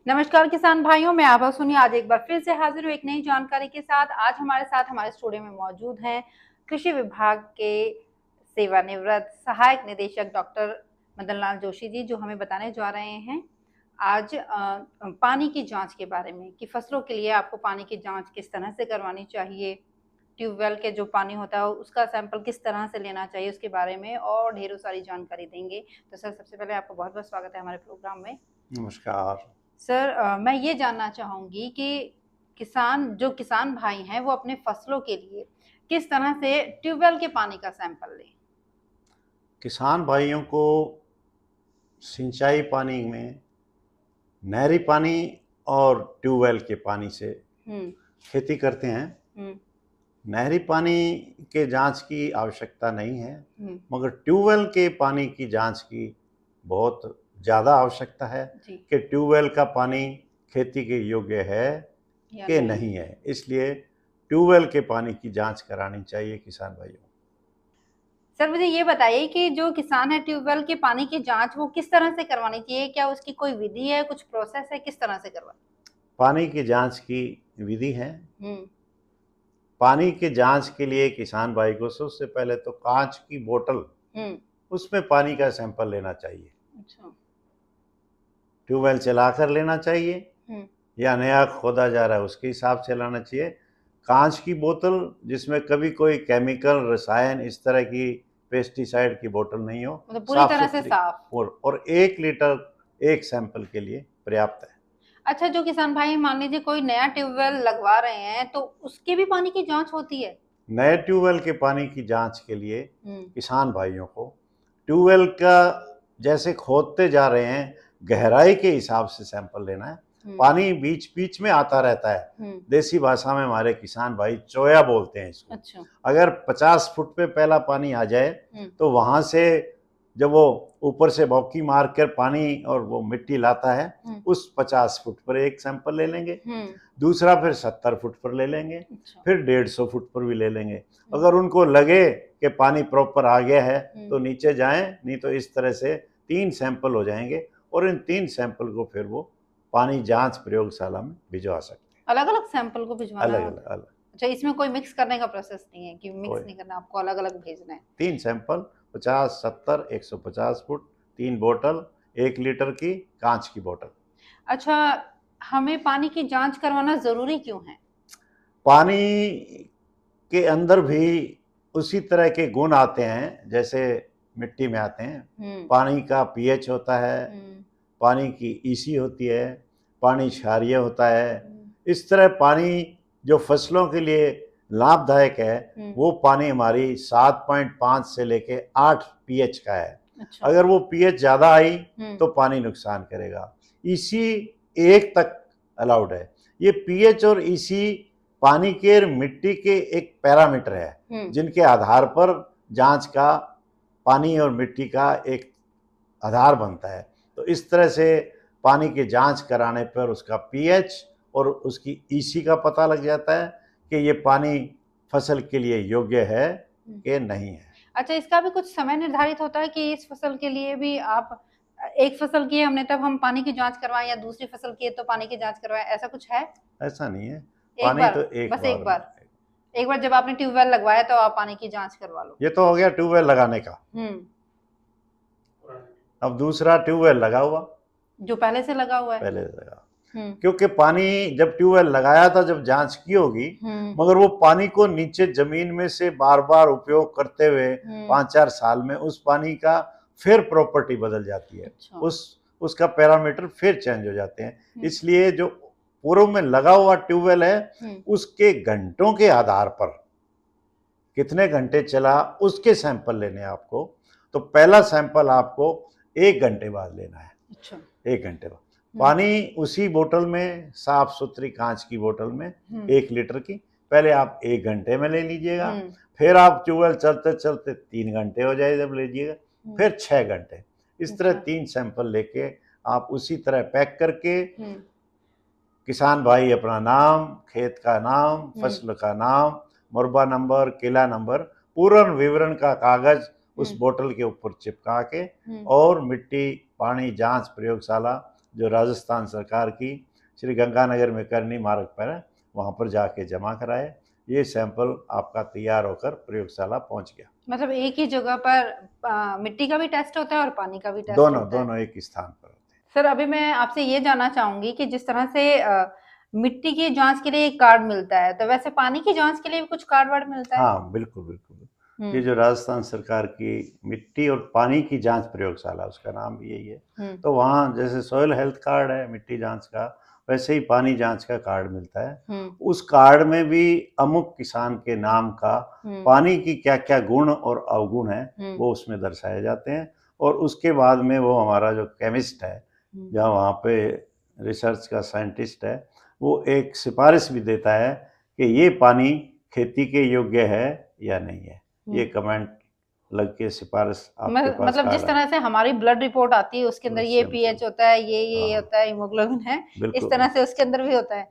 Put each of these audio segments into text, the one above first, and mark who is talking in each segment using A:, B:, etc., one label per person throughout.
A: नमस्कार किसान भाइयों, मैं आभा सोनी आज एक बार फिर से हाजिर हूँ एक नई जानकारी के साथ। आज हमारे साथ हमारे स्टूडियो में मौजूद हैं कृषि विभाग के सेवानिवृत्त सहायक निदेशक डॉक्टर मदन लाल जोशी जी, जो हमें बताने जा रहे हैं आज पानी की जांच के बारे में कि फसलों के लिए आपको पानी की जांच किस तरह से करवानी चाहिए, ट्यूबवेल के जो पानी होता है उसका सैंपल किस तरह से लेना चाहिए, उसके बारे में और ढेरों सारी जानकारी देंगे। तो सर, सबसे पहले आपको बहुत बहुत स्वागत है हमारे प्रोग्राम में।
B: नमस्कार
A: सर, मैं ये जानना चाहूंगी कि किसान भाई हैं वो अपने फसलों के लिए किस तरह से ट्यूबवेल के पानी का सैंपल लें।
B: किसान भाइयों को सिंचाई पानी में नहरी पानी और ट्यूबवेल के पानी से
A: हम्म।
B: खेती करते हैं।
A: हम्म।
B: नहरी पानी के जांच की आवश्यकता नहीं है,
A: हम्म।
B: मगर ट्यूबवेल के पानी की जांच की बहुत ज़्यादा आवश्यकता है
A: जी।
B: कि ट्यूबवेल का पानी खेती के योग्य है
A: या
B: कि
A: नहीं।
B: नहीं है। इसलिए ट्यूबवेल के पानी की जांच करानी चाहिए किसान भाइयों।
A: सर, मुझे ये बताइए कि जो किसान है ट्यूबवेल के पानी की जांच वो किस तरह से करवानी चाहिए, क्या उसकी कोई विधि है, कुछ प्रोसेस है, किस तरह से करवा।
B: पानी की जांच की विधि है।
A: हम्म।
B: पानी की जांच के लिए किसान भाई को सबसे पहले तो कांच की बोतल,
A: हम्म।
B: उसमें पानी का सैंपल लेना चाहिए।
A: अच्छा।
B: ट्यूबवेल चलाकर लेना चाहिए
A: हम्म।
B: या नया खोदा जा रहा है उसके हिसाब से लाना चाहिए। कांच की बोतल जिसमें कभी कोई केमिकल रसायन इस तरह की पेस्टिसाइड की बोतल नहीं हो,
A: मतलब पूरी
B: साफ
A: तरह से
B: सुथरी,
A: साफ।
B: और 1 लीटर एक सैंपल के लिए पर्याप्त है।
A: अच्छा, जो किसान भाई मान लीजिए कोई नया ट्यूबवेल लगवा रहे हैं तो उसके भी पानी की जांच होती है।
B: नए ट्यूबवेल के पानी की जांच के लिए
A: हम्म।
B: किसान भाइयों को ट्यूबवेल का जैसे खोदते जा रहे हैं गहराई के हिसाब से सैंपल लेना है। पानी बीच बीच में आता रहता है। देसी भाषा में हमारे किसान भाई चोया बोलते हैं इसको।
A: अच्छा।
B: अगर 50 फुट पे पहला पानी आ जाए तो वहां से जब वो ऊपर से भौकी मार कर पानी और वो मिट्टी लाता है, उस 50 फुट पर एक सैंपल ले लेंगे, दूसरा फिर 70 फुट पर ले लेंगे, फिर 150 फुट पर भी ले लेंगे। अगर उनको लगे कि पानी प्रॉपर आ गया है तो नीचे जाएं, नहीं तो इस तरह से 3 सैंपल हो जाएंगे और इन 3 सैंपल को फिर वो पानी जांच प्रयोगशाला में भिजवा सकते हैं।
A: अलग अलग सैंपल को भिजवाना
B: अलग
A: है?
B: अलग अलग।
A: अच्छा, इसमें कोई मिक्स करने का प्रोसेस नहीं है कि मिक्स नहीं करना, आपको अलग अलग भेजना है।
B: 3 सैंपल 50, 70, 150 फुट, 3 बोतल, 1 लीटर की कांच की बोतल।
A: अच्छा, हमें पानी की जांच करवाना जरूरी क्यों है?
B: पानी के अंदर भी उसी तरह के गुण आते हैं जैसे मिट्टी में आते हैं। पानी का पीएच होता है, पानी की ईसी होती है, पानी क्षारीय होता है। इस तरह पानी जो फसलों के लिए लाभदायक है वो पानी हमारी 7.5 से लेके 8 पीएच का है। अच्छा। अगर वो पीएच ज़्यादा आई तो पानी नुकसान करेगा। ईसी 1 तक अलाउड है। ये पीएच और ईसी पानी के मिट्टी के एक पैरामीटर है जिनके आधार पर जांच का पानी और मिट्टी का एक आधार बनता है। तो इस तरह से पानी की जांच कराने पर उसका पीएच और उसकी ईसी का पता लग जाता है कि ये पानी फसल के लिए योग्य है कि नहीं है।
A: अच्छा, इसका भी कुछ समय निर्धारित होता है कि इस फसल के लिए भी आप एक फसल किए हमने तब हम पानी की जांच करवाएं या दूसरी फसल किए तो पानी की जांच करवाएं, ऐसा कुछ है?
B: ऐसा नहीं है।
A: एक बार, तो बस एक बार जब आपने ट्यूबवेल लगवाया तो आप पानी की जांच करवा लो।
B: ये तो हो गया ट्यूबवेल लगाने का। अब दूसरा ट्यूबवेल लगा हुआ,
A: जो पहले से लगा हुआ है।
B: पहले लगा, क्योंकि पानी जब ट्यूबवेल लगाया था जब जांच की होगी, मगर वो पानी को नीचे जमीन में से बार बार उपयोग करते हुए 5-4 साल में उस पानी का फिर प्रॉपर्टी बदल जाती है। अच्छा। उसका पैरामीटर फिर चेंज हो जाते हैं। इसलिए जो पूर्व में लगा हुआ ट्यूबवेल है उसके घंटों के आधार पर कितने घंटे चला उसके सैंपल लेने आपको। तो पहला सैंपल आपको 1 घंटे बाद लेना है। अच्छा। 1 घंटे बाद पानी उसी बोतल में, साफ सुथरी कांच की बोतल में 1 लीटर की, पहले आप 1 घंटे में ले लीजिएगा। फिर आप ट्यूबवेल चलते चलते 3 घंटे हो जाए जब लीजिएगा, फिर 6 घंटे। इस तरह 3 सैंपल लेके आप उसी तरह पैक करके किसान भाई अपना नाम, खेत का नाम, फसल का नाम, मुरबा नंबर, किला नंबर, पूर्ण विवरण का कागज उस बोतल के ऊपर चिपका के और मिट्टी पानी जांच प्रयोगशाला जो राजस्थान सरकार की श्री गंगानगर में करनी मार्ग पर है, वहाँ पर जाके जमा कराए। ये सैंपल आपका तैयार होकर प्रयोगशाला पहुँच गया।
A: मतलब एक ही जगह पर मिट्टी का भी टेस्ट होता है और पानी का भी टेस्ट
B: दोनों
A: होता है?
B: दोनों एक ही स्थान पर होते हैं।
A: सर अभी मैं आपसे ये जानना चाहूंगी कि जिस तरह से मिट्टी की जांच के लिए एक कार्ड मिलता है, तो वैसे पानी की जांच के लिए भी कुछ कार्ड वार्ड मिलता है?
B: हाँ, बिल्कुल बिल्कुल। ये जो राजस्थान सरकार की मिट्टी और पानी की जांच प्रयोगशाला, उसका नाम भी यही है। तो वहाँ जैसे सॉइल हेल्थ कार्ड है मिट्टी जांच का, वैसे ही पानी जांच का कार्ड मिलता है। उस कार्ड में भी अमुक किसान के नाम का पानी की क्या क्या गुण और अवगुण है वो उसमें दर्शाए जाते हैं। और उसके बाद में वो हमारा जो केमिस्ट है, जहाँ वहाँ पे रिसर्च का साइंटिस्ट है, वो एक सिफारिश भी देता है कि ये पानी खेती के योग्य है या नहीं है। ये कमेंट लग के सिफारिश आपके पास
A: मतलब जिस तरह से हमारी ब्लड रिपोर्ट आती है उसके अंदर ये पीएच होता है, ये होता है, हीमोग्लोबिन है, इस तरह से उसके अंदर भी होता है।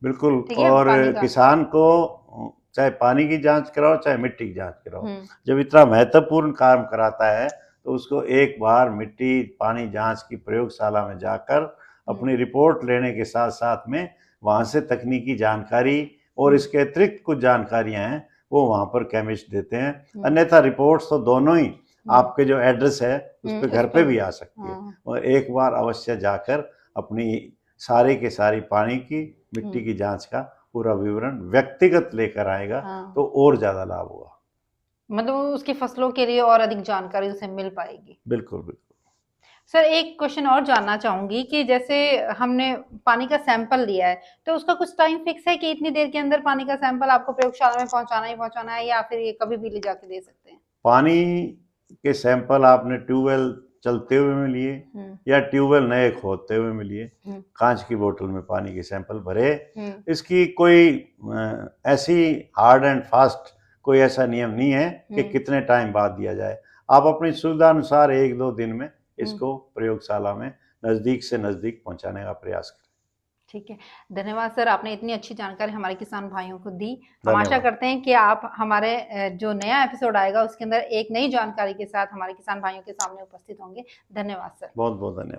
B: बिल्कुल। और किसान को चाहे पानी की जांच कराओ चाहे मिट्टी की जांच कराओ, जब इतना महत्वपूर्ण काम कराता है तो उसको एक बार मिट्टी पानी जांच की प्रयोगशाला में जाकर अपनी रिपोर्ट लेने के साथ साथ में वहाँ से तकनीकी जानकारी और इसके अतिरिक्त कुछ जानकारियां हैं वो वहाँ पर केमिस्ट देते हैं। अन्यथा रिपोर्ट्स तो दोनों ही आपके जो एड्रेस है उस पर घर पे भी आ सकती है। और एक बार अवश्य जाकर अपनी सारी के सारी पानी की मिट्टी की जांच का पूरा विवरण व्यक्तिगत लेकर आएगा तो और ज्यादा लाभ होगा।
A: मतलब उसकी फसलों के लिए और अधिक जानकारी उसे मिल पाएगी।
B: बिल्कुल बिल्कुल।
A: सर एक क्वेश्चन और जानना चाहूंगी कि जैसे हमने पानी का सैंपल लिया है तो उसका कुछ टाइम फिक्स है कि इतनी देर के अंदर पानी का सैंपल आपको प्रयोगशाला में पहुंचाना है या फिर ये कभी भी ले जाके दे सकते हैं?
B: पानी के सैंपल आपने ट्यूबवेल चलते हुए में लिए या ट्यूबवेल नए खोदते हुए में लिए, कांच की बोतल में पानी के सैंपल भरे। इसकी कोई ऐसी हार्ड एंड फास्ट कोई ऐसा नियम नहीं है कि कितने टाइम बाद दिया जाए। आप अपनी सुविधा अनुसार 1-2 दिन में इसको प्रयोगशाला में नजदीक से नजदीक पहुंचाने का प्रयास करें।
A: ठीक है, धन्यवाद सर, आपने इतनी अच्छी जानकारी हमारे किसान भाइयों को दी। हम आशा करते हैं कि आप हमारे जो नया एपिसोड आएगा उसके अंदर एक नई जानकारी के साथ हमारे किसान भाइयों के सामने उपस्थित होंगे। धन्यवाद सर।
B: बहुत बहुत धन्यवाद।